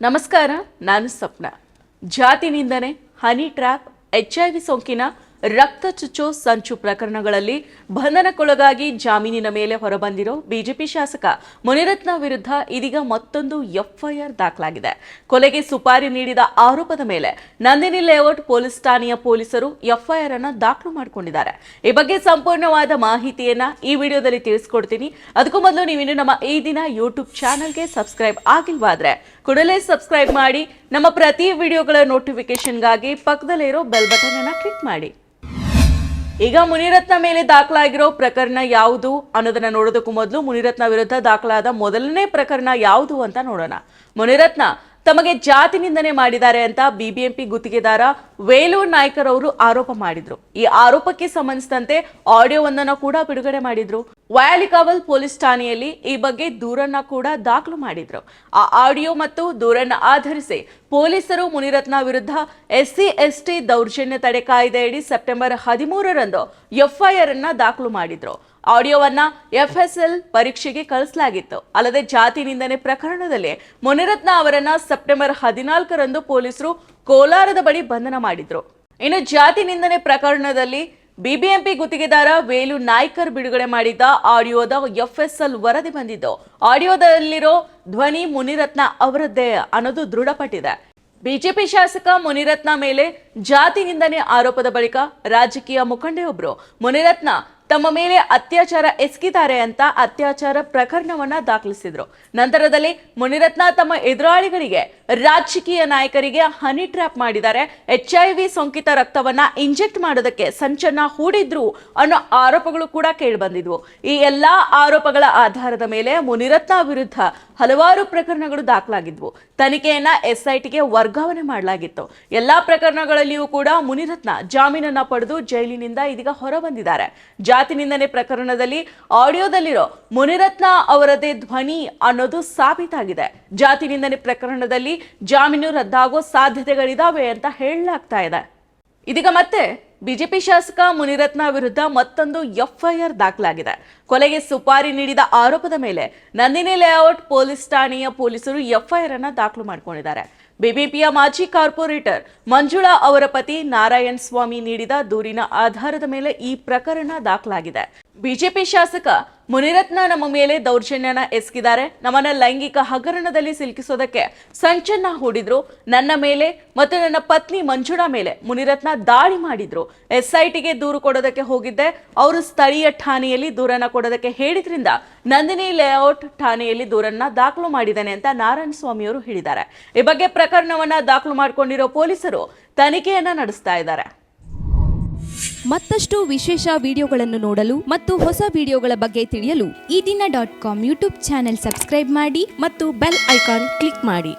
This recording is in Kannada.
ನಮಸ್ಕಾರ, ನಾನು ಸ್ವಪ್ನ. ಜಾತಿ ನಿಂದನೆ, ಹನಿ ಟ್ರ್ಯಾಪ್, HIV ಸೋಂಕಿನ ರಕ್ತ ಚುಚ್ಚೋ ಸಂಚು ಪ್ರಕರಣಗಳಲ್ಲಿ ಬಂಧನಕ್ಕೊಳಗಾಗಿ ಜಾಮೀನಿನ ಮೇಲೆ ಹೊರಬಂದಿರೋ ಬಿಜೆಪಿ ಶಾಸಕ ಮುನಿರತ್ನ ವಿರುದ್ಧ ಇದೀಗ ಮತ್ತೊಂದು FIR ದಾಖಲಾಗಿದೆ. ಕೊಲೆಗೆ ಸುಪಾರಿ ನೀಡಿದ ಆರೋಪದ ಮೇಲೆ ನಂದಿನಿ ಲೇಔಟ್ ಪೊಲೀಸ್ ಠಾಣೆಯ ಪೊಲೀಸರು FIR ಅನ್ನು ದಾಖಲು ಮಾಡಿಕೊಂಡಿದ್ದಾರೆ. ಈ ಬಗ್ಗೆ ಸಂಪೂರ್ಣವಾದ ಮಾಹಿತಿಯನ್ನ ಈ ವಿಡಿಯೋದಲ್ಲಿ ತಿಳಿಸ್ಕೊಡ್ತೀನಿ. ಅದಕ್ಕೂ ಮೊದಲು ನೀವಿನ್ನು ನಮ್ಮ ಈ ದಿನ ಯೂಟ್ಯೂಬ್ ಚಾನೆಲ್ಗೆ ಸಬ್ಸ್ಕ್ರೈಬ್ ಆಗಿಲ್ವಾದ್ರೆ ಕೂಡಲೇ ಸಬ್ಸ್ಕ್ರೈಬ್ ಮಾಡಿ. ನಮ್ಮ ಪ್ರತಿ ವಿಡಿಯೋಗಳ ನೋಟಿಫಿಕೇಶನ್ಗಾಗಿ ಪಕ್ಕದಲ್ಲಿರೋ ಬೆಲ್ ಬಟನ್ ಅನ್ನು ಕ್ಲಿಕ್ ಮಾಡಿ. ಈಗ ಮುನಿರತ್ನ ಮೇಲೆ ದಾಖಲಾಗಿರೋ ಪ್ರಕರಣ ಯಾವುದು ಅನ್ನೋದನ್ನ ನೋಡೋದಕ್ಕೂ ಮೊದಲು ಮುನಿರತ್ನ ವಿರುದ್ಧ ದಾಖಲಾದ ಮೊದಲನೇ ಪ್ರಕರಣ ಯಾವುದು ಅಂತ ನೋಡೋಣ. ಮುನಿರತ್ನ ತಮಗೆ ಜಾತಿ ನಿಂದನೆ ಮಾಡಿದ್ದಾರೆ ಅಂತ BBMP ಗುತ್ತಿಗೆದಾರ ವೇಲು ನಾಯ್ಕರ್ ಅವರು ಆರೋಪ ಮಾಡಿದ್ರು. ಈ ಆರೋಪಕ್ಕೆ ಸಂಬಂಧಿಸಿದಂತೆ ಆಡಿಯೋವೊಂದನ್ನು ಕೂಡ ಬಿಡುಗಡೆ ಮಾಡಿದ್ರು. ವಾಯಲಿಕಾವಲ್ ಪೊಲೀಸ್ ಠಾಣೆಯಲ್ಲಿ ಈ ಬಗ್ಗೆ ದೂರನ್ನ ಕೂಡ ದಾಖಲು ಮಾಡಿದ್ರು. ಆ ಆಡಿಯೋ ಮತ್ತು ದೂರನ್ನ ಆಧರಿಸಿ ಪೊಲೀಸರು ಮುನಿರತ್ನ ವಿರುದ್ಧ SC/ST ದೌರ್ಜನ್ಯ ತಡೆ ಕಾಯ್ದೆಯಡಿ ಸೆಪ್ಟೆಂಬರ್ 13ರಂದು FIR ಅನ್ನ ದಾಖಲು ಮಾಡಿದ್ರು. ಆಡಿಯೋವನ್ನ FSL ಪರೀಕ್ಷೆಗೆ ಕಳಿಸಲಾಗಿತ್ತು. ಅಲ್ಲದೆ ಜಾತಿ ನಿಂದನೆ ಪ್ರಕರಣದಲ್ಲಿ ಮುನಿರತ್ನ ಅವರನ್ನ ಸೆಪ್ಟೆಂಬರ್ 14ರಂದು ಪೊಲೀಸರು ಕೋಲಾರದ ಬಳಿ ಬಂಧನ ಮಾಡಿದ್ರು. ಇನ್ನು ಜಾತಿ ನಿಂದನೆ ಪ್ರಕರಣದಲ್ಲಿ BBMP ಗುತ್ತಿಗೆದಾರ ವೇಲು ನಾಯ್ಕರ್ ಬಿಡುಗಡೆ ಮಾಡಿದ್ದ ಆಡಿಯೋದ FSL ವರದಿ ಬಂದಿದ್ದು, ಆಡಿಯೋದಲ್ಲಿರೋ ಧ್ವನಿ ಮುನಿರತ್ನ ಅವರದ್ದೇ ಅನ್ನೋದು ದೃಢಪಟ್ಟಿದೆ. ಬಿಜೆಪಿ ಶಾಸಕ ಮುನಿರತ್ನ ಮೇಲೆ ಜಾತಿ ನಿಂದನೆ ಆರೋಪದ ಬಳಿಕ ರಾಜಕೀಯ ಮುಖಂಡೆಯೊಬ್ಬರು ಮುನಿರತ್ನ ತಮ್ಮ ಮೇಲೆ ಅತ್ಯಾಚಾರ ಎಸಗಿದ್ದಾರೆ ಅಂತ ಅತ್ಯಾಚಾರ ಪ್ರಕರಣವನ್ನ ದಾಖಲಿಸಿದ್ರು. ನಂತರದಲ್ಲಿ ಮುನಿರತ್ನ ತಮ್ಮ ಎದುರಾಳಿಗಳಿಗೆ, ರಾಜಕೀಯ ನಾಯಕರಿಗೆ ಹನಿ ಟ್ರ್ಯಾಪ್ ಮಾಡಿದ್ದಾರೆ, HIV ಸೋಂಕಿತ ರಕ್ತವನ್ನ ಇಂಜೆಕ್ಟ್ ಮಾಡೋದಕ್ಕೆ ಸಂಚನ್ನ ಹೂಡಿದ್ರು ಅನ್ನೋ ಆರೋಪಗಳು ಕೂಡ ಕೇಳಿಬಂದಿದ್ವು. ಈ ಎಲ್ಲಾ ಆರೋಪಗಳ ಆಧಾರದ ಮೇಲೆ ಮುನಿರತ್ನ ವಿರುದ್ಧ ಹಲವಾರು ಪ್ರಕರಣಗಳು ದಾಖಲಾಗಿದ್ವು. ತನಿಖೆಯನ್ನ SITಗೆ ವರ್ಗಾವಣೆ ಮಾಡಲಾಗಿತ್ತು. ಎಲ್ಲಾ ಪ್ರಕರಣಗಳಲ್ಲಿಯೂ ಕೂಡ ಮುನಿರತ್ನ ಜಾಮೀನನ್ನ ಪಡೆದು ಜೈಲಿನಿಂದ ಇದೀಗ ಹೊರಬಂದಿದ್ದಾರೆ. ಜಾತಿ ನಿಂದನೆ ಪ್ರಕರಣದಲ್ಲಿ ಆಡಿಯೋದಲ್ಲಿರೋ ಮುನಿರತ್ನ ಅವರದೇ ಧ್ವನಿ ಅನ್ನೋದು ಸಾಬೀತಾಗಿದೆ. ಜಾತಿ ನಿಂದನೆ ಪ್ರಕರಣದಲ್ಲಿ ಜಾಮೀನು ರದ್ದಾಗೋ ಸಾಧ್ಯತೆಗಳಿದಾವೆ ಅಂತ ಹೇಳಲಾಗ್ತಾ ಇದೆ. ಇದೀಗ ಮತ್ತೆ ಬಿಜೆಪಿ ಶಾಸಕ ಮುನಿರತ್ನ ವಿರುದ್ಧ ಮತ್ತೊಂದು FIR ದಾಖಲಾಗಿದೆ. ಕೊಲೆಗೆ ಸುಪಾರಿ ನೀಡಿದ ಆರೋಪದ ಮೇಲೆ ನಂದಿನಿ ಲೇಔಟ್ ಪೊಲೀಸ್ ಠಾಣೆಯ ಪೊಲೀಸರು FIR ಅನ್ನ ದಾಖಲು ಮಾಡಿಕೊಂಡಿದ್ದಾರೆ. ಬಿಬಿಎಂಪಿಯ ಮಾಜಿ ಕಾರ್ಪೊರೇಟರ್ ಮಂಜುಳಾ ಅವರ ಪತಿ ನಾರಾಯಣ್ ಸ್ವಾಮಿ ನೀಡಿದ ದೂರಿನ ಆಧಾರದ ಮೇಲೆ ಈ ಪ್ರಕರಣ ದಾಖಲಾಗಿದೆ. ಬಿಜೆಪಿ ಶಾಸಕ ಮುನಿರತ್ನ ನಮ್ಮ ಮೇಲೆ ದೌರ್ಜನ್ಯನ ಎಸಗಿದ್ದಾರೆ, ನಮ್ಮನ್ನ ಲೈಂಗಿಕ ಹಗರಣದಲ್ಲಿ ಸಿಲುಕಿಸೋದಕ್ಕೆ ಸಂಚನ್ನ ಹೂಡಿದ್ರು, ನನ್ನ ಮೇಲೆ ಮತ್ತು ನನ್ನ ಪತ್ನಿ ಮಂಜುಳಾ ಮೇಲೆ ಮುನಿರತ್ನ ದಾಳಿ ಮಾಡಿದ್ರು. SITಗೆ ದೂರು ಕೊಡೋದಕ್ಕೆ ಹೋಗಿದ್ದೆ, ಅವರು ಸ್ಥಳೀಯ ಠಾಣೆಯಲ್ಲಿ ದೂರನ್ನ ಕೊಡೋದಕ್ಕೆ ಹೇಳಿದ್ರಿಂದ ನಂದಿನಿ ಲೇಔಟ್ ಠಾಣೆಯಲ್ಲಿ ದೂರನ್ನ ದಾಖಲು ಮಾಡಿದ್ದೇನೆ ಅಂತ ನಾರಾಯಣ ಸ್ವಾಮಿ ಅವರು ಹೇಳಿದ್ದಾರೆ. ಈ ಬಗ್ಗೆ ಪ್ರಕರಣವನ್ನ ದಾಖಲು ಮಾಡಿಕೊಂಡಿರೋ ಪೊಲೀಸರು ತನಿಖೆಯನ್ನ ನಡೆಸ್ತಾ ಇದ್ದಾರೆ. ಮತ್ತಷ್ಟು ವಿಶೇಷ ವಿಡಿಯೋಗಳನ್ನು ನೋಡಲು ಮತ್ತು ಹೊಸ ವಿಡಿಯೋಗಳ ಬಗ್ಗೆ ತಿಳಿಯಲು ಈ ದಿನ .com ಯೂಟ್ಯೂಬ್ ಚಾನೆಲ್ ಸಬ್ಸ್ಕ್ರೈಬ್ ಮಾಡಿ ಮತ್ತು ಬೆಲ್ ಐಕಾನ್ ಕ್ಲಿಕ್ ಮಾಡಿ.